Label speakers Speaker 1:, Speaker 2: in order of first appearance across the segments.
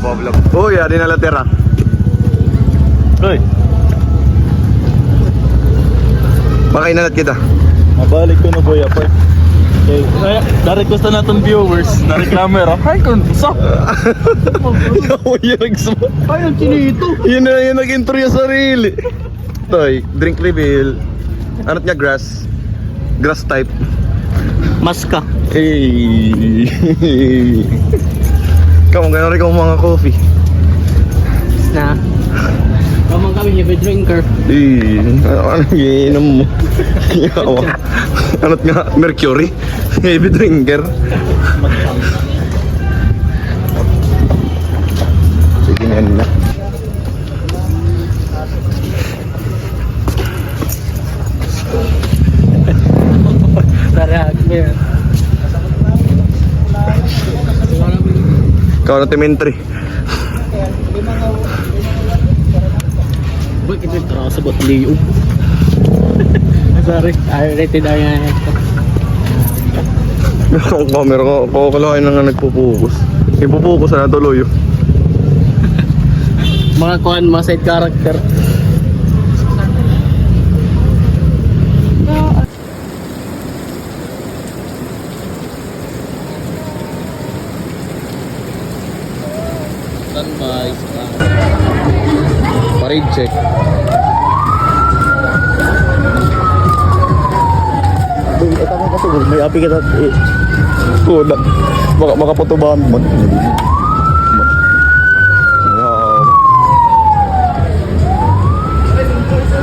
Speaker 1: nagpa-vlog. Uy, ari na latera.
Speaker 2: Uy,
Speaker 1: Pakainalat kita.
Speaker 2: mabalik ko na boy apart. Okay, na-request na natin viewers, na-reclamer. Ay, kung sa?
Speaker 1: Yung nag-smile.
Speaker 2: Ay, ang kinito.
Speaker 1: Yun na yung nag-intro yung sarili. Toy, drink reveal. Ano't niya, grass? Grass type.
Speaker 2: Maska.
Speaker 1: Hey. Kamu gano'n rin kang mga coffee.
Speaker 2: Na. Kamang kami heavy drinker.
Speaker 1: Eh, anong iinom mo? Yawa. Ano't nga, mercury? Heavy drinker. Sige na yan na.
Speaker 2: Tara, clear.
Speaker 1: Ikaw na timentry.
Speaker 2: Ba't ito yung sa bot liyo? Sorry, rated ay nga.
Speaker 1: Ang camera ko, kukulain na nga nagpupukus. Ipupukus na tuloy.
Speaker 2: Mga kuhan, mga side character. Standby.
Speaker 1: Parade check.
Speaker 2: Ito mo kasi, may api kita.
Speaker 1: Kuda. Baka makapotobahan mo.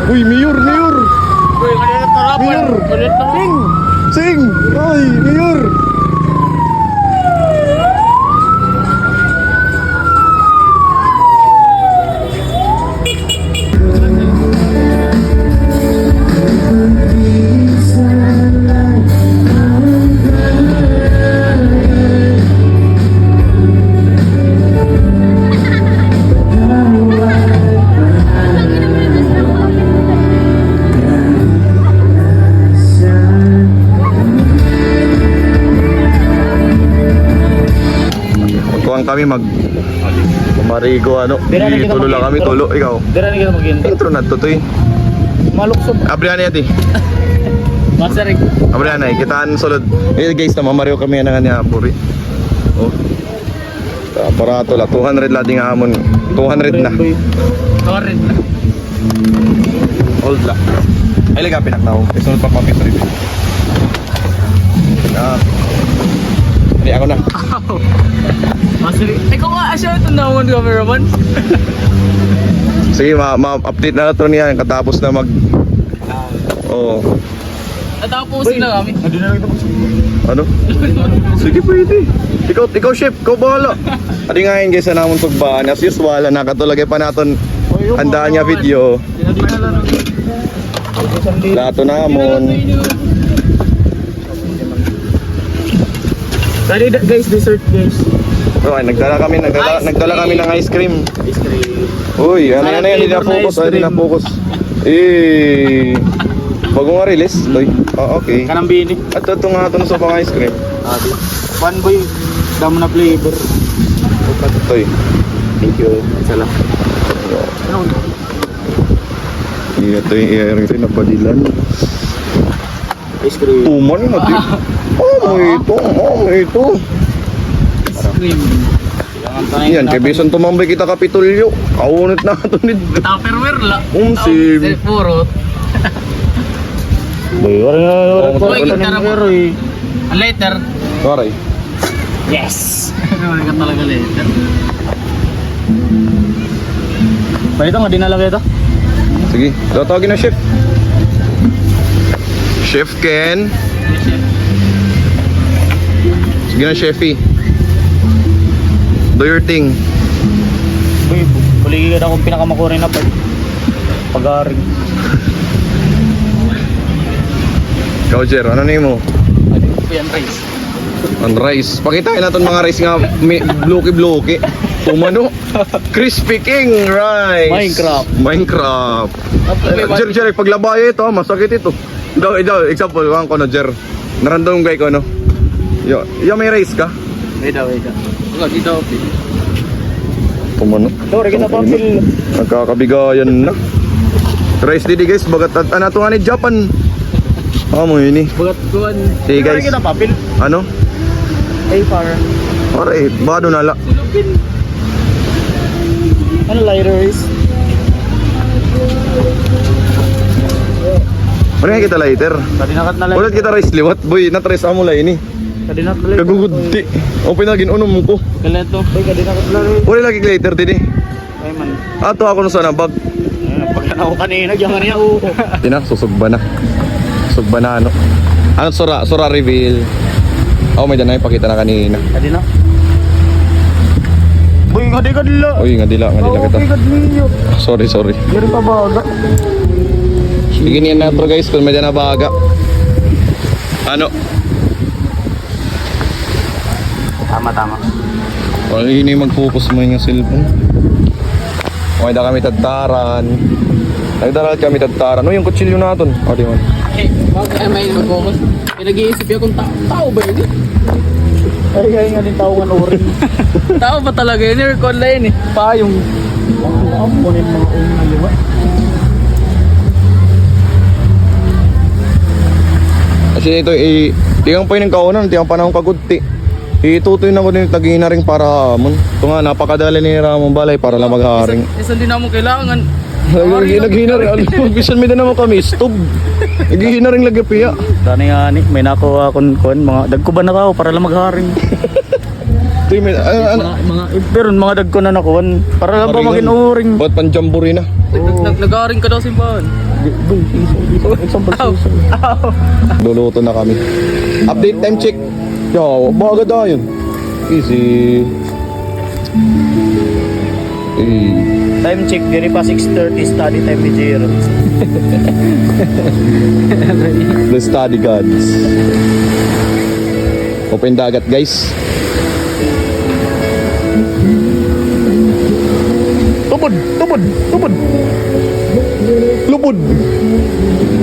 Speaker 1: Uy, mayor, mayor!
Speaker 2: Uy, kanina tarapal.
Speaker 1: Mayor!
Speaker 2: Kanina
Speaker 1: Sing! Sing! Ay, mayor! Kami Marigo ano, tulo lang kami, tulo, ikaw.
Speaker 2: Dira na kita mag-intro.
Speaker 1: Intro na to, toy.
Speaker 2: Maluksob.
Speaker 1: Abrihan na yati.
Speaker 2: Masarig.
Speaker 1: Abrihan na, kitaan solod. Guys, namamario kami na nga niya, puri. Oh. Aparato la, 200 lading hamon. 200 na.
Speaker 2: Torrent na.
Speaker 1: Old la. Ay, liga, pinak na ako. Isunod pa pamit rin. Hindi, ako na.
Speaker 2: Masarig. Ikaw nga, asya ito naman cameraman.
Speaker 1: Sige, ma-update na ito niya katapos na mag... Oo.
Speaker 2: Natapusin na kami.
Speaker 1: Ano? Sige, pwede. Ikaw chef, ikaw bahala. Adi nga yun guys, na namon tugbaan. As usual, nakatulagay pa natin handaan niya video. Lato namon.
Speaker 2: Dali guys, dessert guys.
Speaker 1: Okay, nagdala kami ng ice cream.
Speaker 2: Ice cream.
Speaker 1: Uy, ano yan, hindi na focus, hindi na focus. Eh, bago nga release, toy. Oh, okay.
Speaker 2: Kanang bini.
Speaker 1: At ito nga ito sa pang ice cream.
Speaker 2: Ate. One boy, damo na flavor.
Speaker 1: Toy.
Speaker 2: Thank you. Salam.
Speaker 1: Ito yung i-airing ito, napadilan.
Speaker 2: Ice cream.
Speaker 1: Tuman na di. Oh, ito.
Speaker 2: Ice cream.
Speaker 1: Yan, kay Bison tumambay kita kapitulyo. Kaunit na ito nid.
Speaker 2: Tupperware la.
Speaker 1: Sim.
Speaker 2: Purot.
Speaker 1: Boy, wala
Speaker 2: Boy, kita na eh. Later.
Speaker 1: Sorry.
Speaker 2: Yes. Wala ka talaga later. Pwede ito nga, dinalagay ito.
Speaker 1: Sige, tatawagin na chef. Chef Ken. Sige na, chefy. Do your thing.
Speaker 2: Boy, kuligid akong pinakamakurin na part. Pag-aring.
Speaker 1: Ikaw, Jer, ano name mo?
Speaker 2: Yan rice.
Speaker 1: On rice. Pakitain natin mga rice nga bloki-bloki. Umano. Crispy King rice. Minecraft. Jer, paglabay ito, masakit ito. Daw, example, kung ko na, Jer. Narandong guy ko, no? Yo, may rice ka?
Speaker 2: Wait. Dito,
Speaker 1: Pumano.
Speaker 2: Sorry, kita papil.
Speaker 1: Nagkakabigayan na. Rice didi guys, bagat anato nga ni Japan. Amo ini.
Speaker 2: Bagat kuan.
Speaker 1: Sige guys.
Speaker 2: Kita papil.
Speaker 1: Ano?
Speaker 2: Ay, para.
Speaker 1: Pare, bado nala.
Speaker 2: Silupin. Ano lighter is?
Speaker 1: Ano nga kita lighter?
Speaker 2: Tadi nakat na
Speaker 1: Ulit kita rice liwat, boy. Na-tres amo la ini.
Speaker 2: Tadi nakat na lighter.
Speaker 1: Kagugudti. O pinagin unom ko.
Speaker 2: Kalit to. Ay, kadi nakat na lighter.
Speaker 1: Uli lagi lighter didi.
Speaker 2: Ay man.
Speaker 1: Ato ako no sana bag.
Speaker 2: Pagkana ko kanina, diyan kanina ako.
Speaker 1: Tina, susugba na. Susugba na ano. Ano sura reveal. Oh, may danay pakita na kanina.
Speaker 2: Tadi na. Boy, kadila.
Speaker 1: Uy, ngadila kita.
Speaker 2: Kadila.
Speaker 1: Sorry.
Speaker 2: Dari pa baga.
Speaker 1: Bigyan yan na to guys kung may dana baga. Ano?
Speaker 2: Tama.
Speaker 1: O, ini mag-focus mo yung cellphone. Okay na kami tagtaran. Nagdaral kami tagtaran. No, yung kutsilyo natin. O, di man.
Speaker 3: Eh, bakit may mag-focus? Nag-iisip yung kung tao ba yun?
Speaker 2: Ay, kaya nga din taongan orin.
Speaker 3: Tao ba talaga yun? I-record lang yun eh.
Speaker 2: Payong. Ang kunin mga unang naliwa.
Speaker 1: Kasi ito, tiyang pa yung kaunan, tiyang panahon kagudti. Itutoy na ko din tagin na rin para hamon. Ito nga, napakadali ni Ramon Balay para lang magharing.
Speaker 3: Isang din naman kailangan.
Speaker 1: Naghihina rin. Bisan may na naman kami, stop. Naghihina rin lagi piya.
Speaker 2: Dani nga ni, may nakuha akong mga dagko ba na ako para lang magharing.
Speaker 1: Ito yung may,
Speaker 2: Pero mga dagko na nakuha para lang ba maging uring.
Speaker 1: ba't panjamburi na?
Speaker 3: Nag-aaring ka daw simbahan.
Speaker 1: Luluto na kami. Update time check. Yo, baga da yun. Easy.
Speaker 2: Time check, diri pa 6:30 study time ni Jero.
Speaker 1: The study gods. Open dagat guys.
Speaker 2: Tubod.
Speaker 1: Lupod.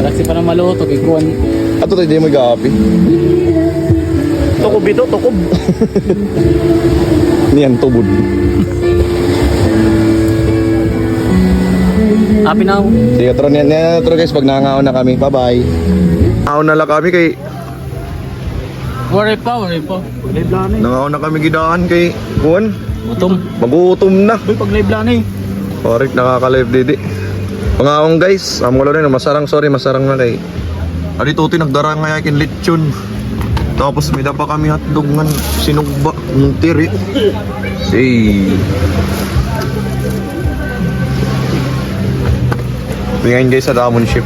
Speaker 3: Malaki pa na maluto. Kikuan.
Speaker 1: Ato tayo di mo gapi.
Speaker 2: Tukob ito, tukob.
Speaker 1: Niyan tubod.
Speaker 2: Api na ako.
Speaker 1: Sige, tro guys, pag nangangaon na kami. Bye-bye. Nangaon na lang kami kay...
Speaker 3: Worry pa.
Speaker 2: Live lang eh.
Speaker 1: Nangaon na kami gidaan kay... Kuwan.
Speaker 3: Utom.
Speaker 1: Mag-uutom na.
Speaker 2: Uy, pag live lang eh.
Speaker 1: Correct, nakaka-live didi. Pangaong guys, amo ko lang masarang na kay. Adi tuti nagdarang nga yakin lechon. Tapos may pa kami hotdog ngan sinugba ng tiri. Hey. Ngayon guys sa Damon ship.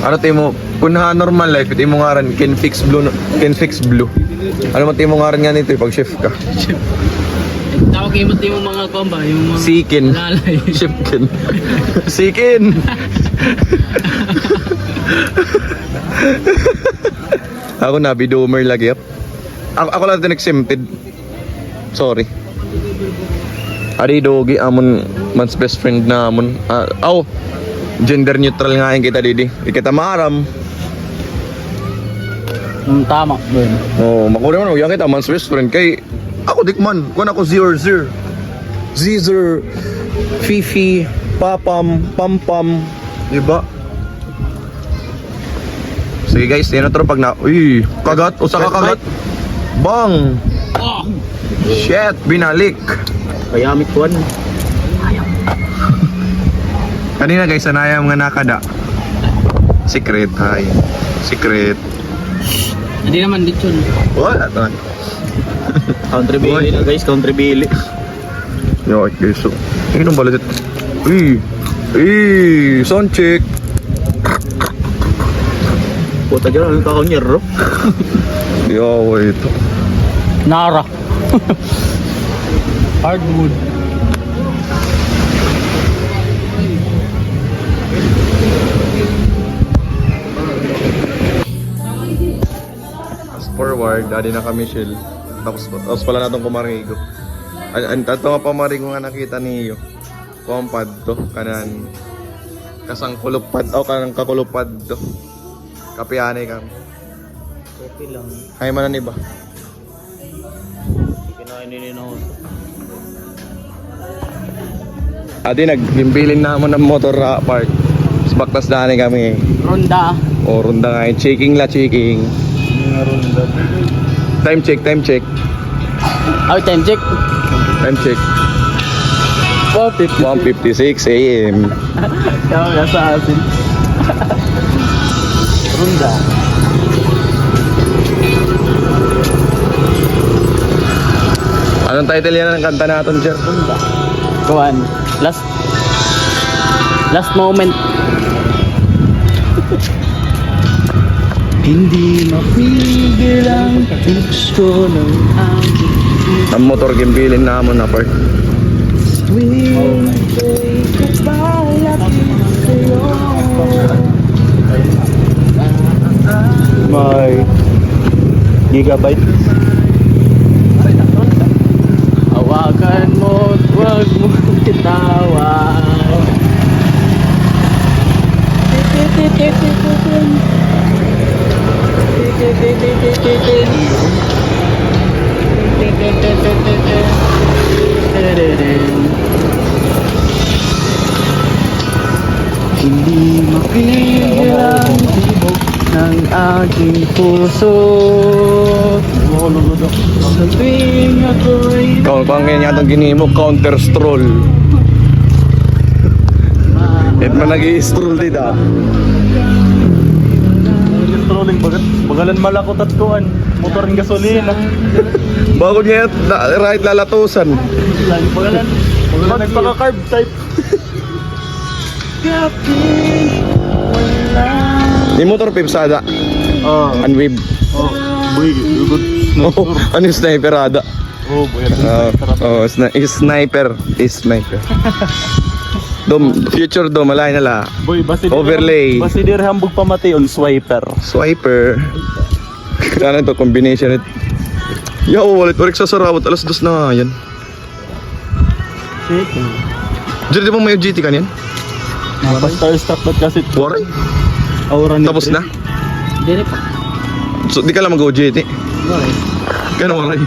Speaker 1: Ano tayo mo? Kunha normal life, ito mo nga rin can fix blue. Ano mo tayo mo nga rin nga nito pag chef ka?
Speaker 3: Tawag kayo mo yung mga komba. Yung mga
Speaker 1: Sikin.
Speaker 3: lalay.
Speaker 1: Shipkin. Sikin. Ako na, bidumer lagi. Ako lang ito nag-simpid. Sorry. Ari dogi, amon man's best friend na amon. Gender neutral nga yung kita didi. Ikita maram.
Speaker 2: Tama.
Speaker 1: Oh, makuri man, yung kita man's best friend. Kay, ako dikman. Kung ako Zer. Zizer. Fifi. Papam. Pampam. Diba? Sige guys, yun na to pag na... Uy, kagat. Usa ka kagat. Bang! Shit, binalik.
Speaker 2: Kayamit kuan.
Speaker 1: Kanina guys, sanayam nga nakada. Secret, hay. Secret.
Speaker 3: Hindi naman lechon.
Speaker 1: Wala to.
Speaker 2: Country Billy na guys, Country Billy.
Speaker 1: Yo, guys. So, tingin nung balat. Uy! Sound check.
Speaker 2: Puta dyan, ang kakangyer, bro.
Speaker 1: Yo, wait.
Speaker 2: Nara.
Speaker 3: Hardwood.
Speaker 1: Fast forward, dali na kami chill. Tapos pala natong kumarigo. Ito nga pamarigo nga nakita niyo. Kumpad to, kanan. Kasang kulupad, kanang kakulupad to. Kapianay kami.
Speaker 2: Okay lang.
Speaker 1: Hay man ni ba?
Speaker 2: Sige
Speaker 1: Adi, nagimbilin naman ng motor park. Baktas na kami.
Speaker 3: Ronda.
Speaker 1: O, runda nga yun. Checking la, checking. Time check, time check.
Speaker 3: Oh, time check.
Speaker 1: Time check. 1:56 AM.
Speaker 2: Kaya sa asin. Runda.
Speaker 1: Anong title yan ng kanta natin, sir?
Speaker 3: Kuhan. Last moment. Hindi mapigil ang gusto ng aking
Speaker 1: Ang motor gimbilin naman na part.
Speaker 3: tuwing ako'y kapalapit sa'yo.
Speaker 2: May gigabyte.
Speaker 3: Hawakan mo't huwag mo bitawan. Hindi mapigil ang tibok ng aking puso. Sa tuwing ako'y
Speaker 1: Pang ganyan itong ginimo, counter stroll. At man nag-i-stroll dito.
Speaker 2: Strolling bagalan malakot at kuan. Motor ng gasolina.
Speaker 1: Bago niya right lalatusan.
Speaker 2: Bagalan nagpaka-carb type.
Speaker 1: Ni motor pipsada.
Speaker 2: Oh,
Speaker 1: Unwib.
Speaker 2: boy, good.
Speaker 1: Oh, ano yung sniperada?
Speaker 2: Oh, boy.
Speaker 1: Sniper. Dom, future dom, malay na la.
Speaker 2: Boy, basi
Speaker 1: Overlay.
Speaker 2: Basi dir hambog pamati on swiper.
Speaker 1: Swiper. Ano ito, combination it. Yo, walit sa sarawat, alas 2 na nga yan. Diyan di ba may GT ka niyan?
Speaker 2: Basta start ba't kasi
Speaker 1: Waray?
Speaker 2: aura ni
Speaker 1: Tapos na?
Speaker 3: Dire pa.
Speaker 1: So, di ka lang mag-go GT? Gano'n waray?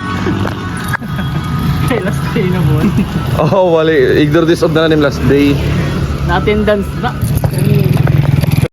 Speaker 3: Last day na buwan.
Speaker 1: Oh, wali. Ignore this of na nim last day.
Speaker 3: Na-attendance na.